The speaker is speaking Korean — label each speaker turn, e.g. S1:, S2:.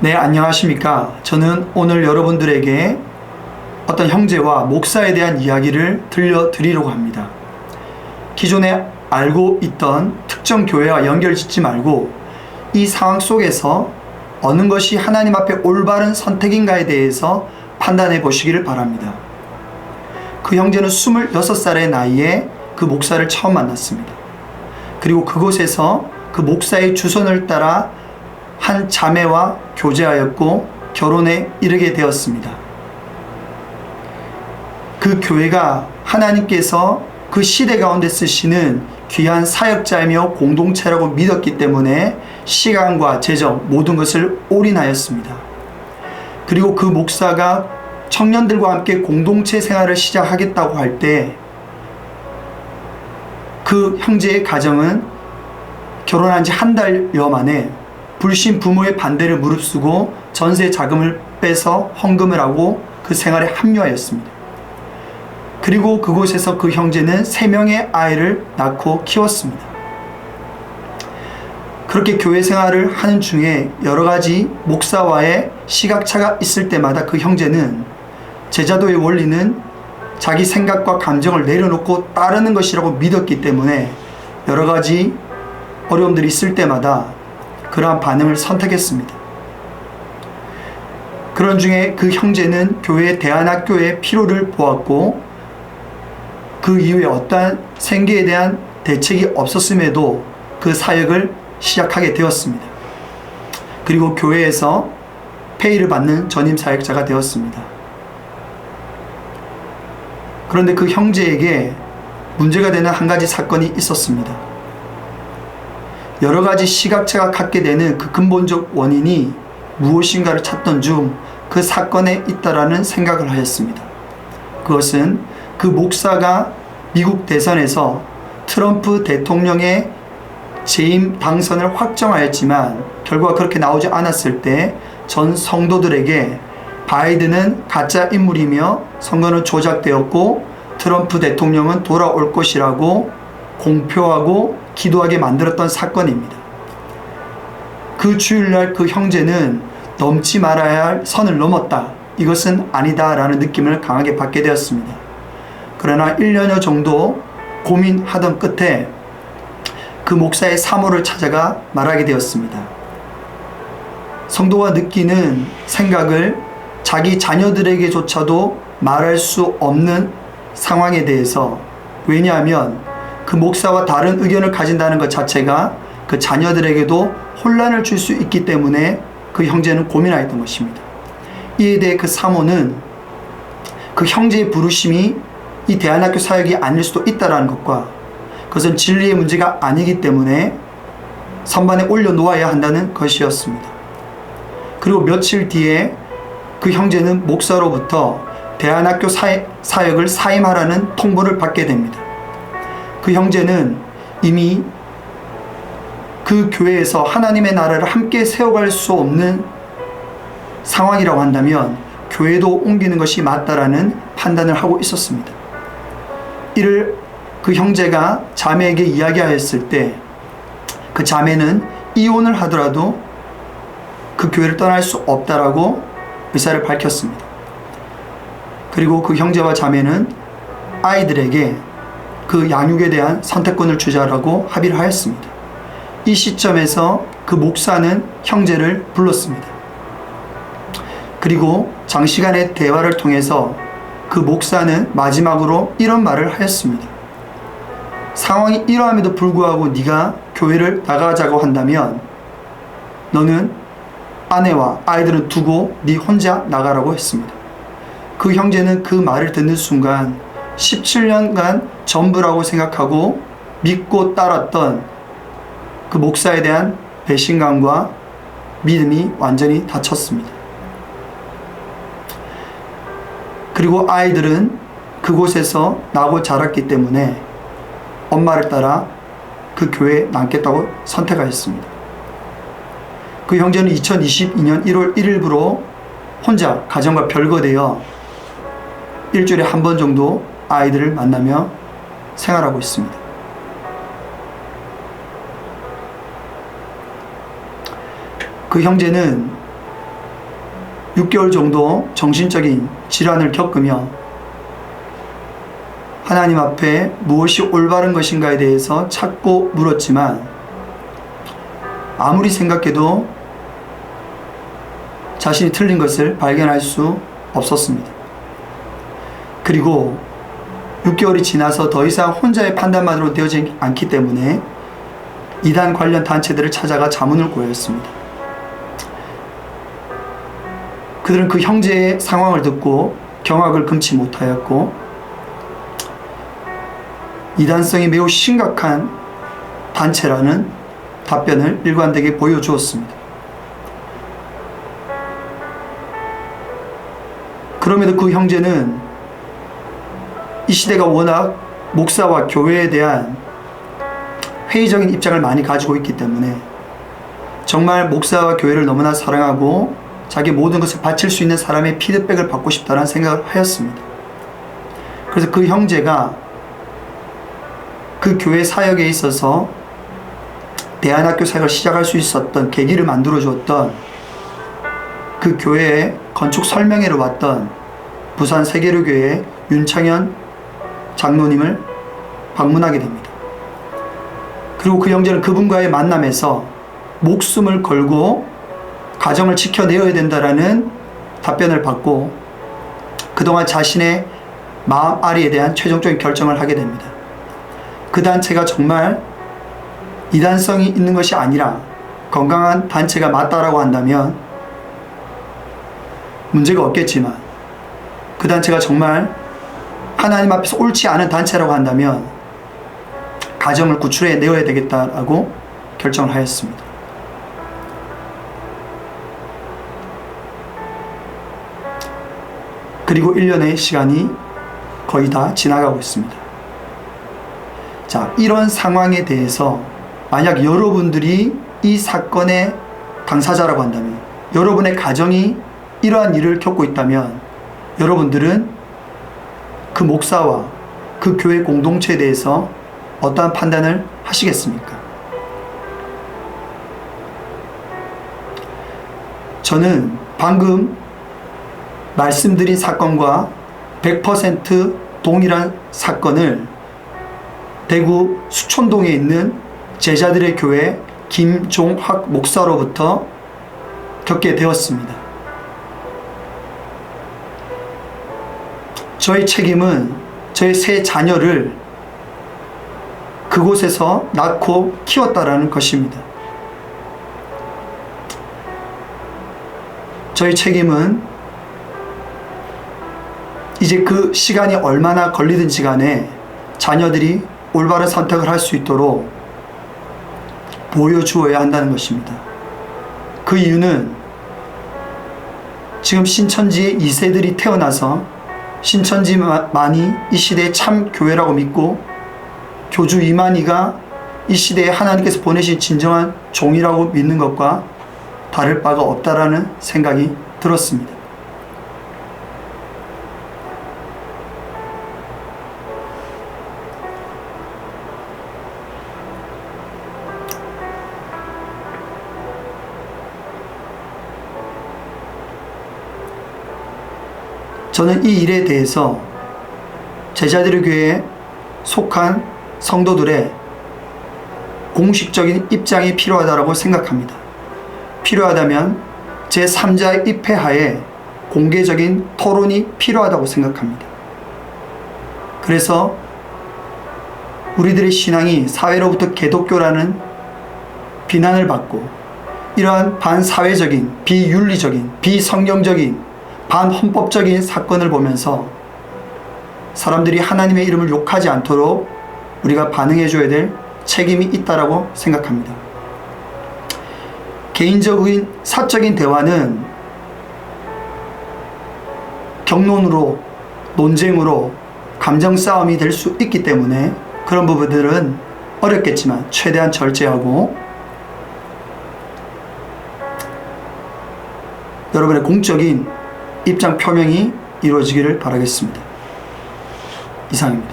S1: 네, 안녕하십니까. 저는 오늘 여러분들에게 어떤 형제와 목사에 대한 이야기를 들려드리려고 합니다. 기존에 알고 있던 특정 교회와 연결 짓지 말고 이 상황 속에서 어느 것이 하나님 앞에 올바른 선택인가에 대해서 판단해 보시기를 바랍니다. 그 형제는 26살의 나이에 그 목사를 처음 만났습니다. 그리고 그곳에서 그 목사의 주선을 따라 한 자매와 교제하였고 결혼에 이르게 되었습니다. 그 교회가 하나님께서 그 시대 가운데 쓰시는 귀한 사역자이며 공동체라고 믿었기 때문에 시간과 재정 모든 것을 올인하였습니다. 그리고 그 목사가 청년들과 함께 공동체 생활을 시작하겠다고 할 때 그 형제의 가정은 결혼한 지 한 달여 만에 불신 부모의 반대를 무릅쓰고 전세 자금을 빼서 헌금을 하고 그 생활에 합류하였습니다. 그리고 그곳에서 그 형제는 3명의 아이를 낳고 키웠습니다. 그렇게 교회 생활을 하는 중에 여러 가지 목사와의 시각차가 있을 때마다 그 형제는 제자도의 원리는 자기 생각과 감정을 내려놓고 따르는 것이라고 믿었기 때문에 여러 가지 어려움들이 있을 때마다 그러한 반응을 선택했습니다. 그런 중에 그 형제는 교회 대안학교의 필요를 보았고 그 이후에 어떠한 생계에 대한 대책이 없었음에도 그 사역을 시작하게 되었습니다. 그리고 교회에서 페이를 받는 전임 사역자가 되었습니다. 그런데 그 형제에게 문제가 되는 한 가지 사건이 있었습니다. 여러 가지 시각차가 갖게 되는 그 근본적 원인이 무엇인가를 찾던 중 그 사건에 있다라는 생각을 하였습니다. 그것은 그 목사가 미국 대선에서 트럼프 대통령의 재임 당선을 확정하였지만 결과가 그렇게 나오지 않았을 때 전 성도들에게 바이든은 가짜 인물이며 선거는 조작되었고 트럼프 대통령은 돌아올 것이라고 공표하고 기도하게 만들었던 사건입니다. 그 주일날 그 형제는 넘지 말아야 할 선을 넘었다. 이것은 아니다 라는 느낌을 강하게 받게 되었습니다. 그러나 1년여 정도 고민하던 끝에 그 목사의 사모를 찾아가 말하게 되었습니다. 성도가 느끼는 생각을 자기 자녀들에게조차도 말할 수 없는 상황에 대해서, 왜냐하면 그 목사와 다른 의견을 가진다는 것 자체가 그 자녀들에게도 혼란을 줄 수 있기 때문에 그 형제는 고민하였던 것입니다. 이에 대해 그 사모는 그 형제의 부르심이 이 대안학교 사역이 아닐 수도 있다는 것과 그것은 진리의 문제가 아니기 때문에 선반에 올려놓아야 한다는 것이었습니다. 그리고 며칠 뒤에 그 형제는 목사로부터 대안학교 사역을 사임하라는 통보를 받게 됩니다. 그 형제는 이미 그 교회에서 하나님의 나라를 함께 세워갈 수 없는 상황이라고 한다면 교회도 옮기는 것이 맞다라는 판단을 하고 있었습니다. 이를 그 형제가 자매에게 이야기하였을 때 그 자매는 이혼을 하더라도 그 교회를 떠날 수 없다라고 의사를 밝혔습니다. 그리고 그 형제와 자매는 아이들에게 그 양육에 대한 선택권을 주자라고 합의를 하였습니다. 이 시점에서 그 목사는 형제를 불렀습니다. 그리고 장시간의 대화를 통해서 그 목사는 마지막으로 이런 말을 하였습니다. 상황이 이러함에도 불구하고 네가 교회를 나가자고 한다면 너는 아내와 아이들을 두고 네 혼자 나가라고 했습니다. 그 형제는 그 말을 듣는 순간 17년간 전부라고 생각하고 믿고 따랐던 그 목사에 대한 배신감과 믿음이 완전히 닫혔습니다. 그리고 아이들은 그곳에서 나고 자랐기 때문에 엄마를 따라 그 교회에 남겠다고 선택하였습니다. 그 형제는 2022년 1월 1일부로 혼자 가정과 별거되어 일주일에 한 번 정도 아이들을 만나며 생활하고 있습니다. 그 형제는 6개월 정도 정신적인 질환을 겪으며 하나님 앞에 무엇이 올바른 것인가에 대해서 찾고 물었지만 아무리 생각해도 자신이 틀린 것을 발견할 수 없었습니다. 그리고 6개월이 지나서 더 이상 혼자의 판단만으로 되어지지 않기 때문에 이단 관련 단체들을 찾아가 자문을 구하였습니다. 그들은 그 형제의 상황을 듣고 경악을 금치 못하였고 이단성이 매우 심각한 단체라는 답변을 일관되게 보여주었습니다. 그럼에도 그 형제는 이 시대가 워낙 목사와 교회에 대한 회의적인 입장을 많이 가지고 있기 때문에 정말 목사와 교회를 너무나 사랑하고 자기 모든 것을 바칠 수 있는 사람의 피드백을 받고 싶다는 생각을 하였습니다. 그래서 그 형제가 그 교회 사역에 있어서 대안학교 사역을 시작할 수 있었던 계기를 만들어 주었던 그 교회에 건축 설명회로 왔던 부산 세계로교회 윤창현 장로님을 방문하게 됩니다. 그리고 그 형제는 그분과의 만남에서 목숨을 걸고 가정을 지켜내어야 된다라는 답변을 받고 그동안 자신의 마음앓이에 대한 최종적인 결정을 하게 됩니다. 그 단체가 정말 이단성이 있는 것이 아니라 건강한 단체가 맞다라고 한다면 문제가 없겠지만 그 단체가 정말 하나님 앞에서 옳지 않은 단체라고 한다면 가정을 구출해 내어야 되겠다라고 결정을 하였습니다. 그리고 1년의 시간이 거의 다 지나가고 있습니다. 자, 이런 상황에 대해서 만약 여러분들이 이 사건의 당사자라고 한다면, 여러분의 가정이 이러한 일을 겪고 있다면 여러분들은 그 목사와 그 교회 공동체에 대해서 어떠한 판단을 하시겠습니까? 저는 방금 말씀드린 사건과 100% 동일한 사건을 대구 수촌동에 있는 제자들의 교회 김종학 목사로부터 겪게 되었습니다. 저의 책임은 저의 세 자녀를 그곳에서 낳고 키웠다라는 것입니다. 저의 책임은 이제 그 시간이 얼마나 걸리든지 간에 자녀들이 올바른 선택을 할 수 있도록 보여주어야 한다는 것입니다. 그 이유는 지금 신천지의 2세들이 태어나서 신천지만이 이 시대의 참 교회라고 믿고 교주 이만희가 이 시대에 하나님께서 보내신 진정한 종이라고 믿는 것과 다를 바가 없다라는 생각이 들었습니다. 저는 이 일에 대해서 제자들의 교회에 속한 성도들의 공식적인 입장이 필요하다고 생각합니다. 필요하다면 제3자의 입회하에 공개적인 토론이 필요하다고 생각합니다. 그래서 우리들의 신앙이 사회로부터 개독교라는 비난을 받고 이러한 반사회적인, 비윤리적인, 비성경적인, 반헌법적인 사건을 보면서 사람들이 하나님의 이름을 욕하지 않도록 우리가 반응해 줘야 될 책임이 있다라고 생각합니다. 개인적인 사적인 대화는 경론으로, 논쟁으로, 감정 싸움이 될 수 있기 때문에 그런 부분들은 어렵겠지만 최대한 절제하고 여러분의 공적인 입장 표명이 이루어지기를 바라겠습니다. 이상입니다.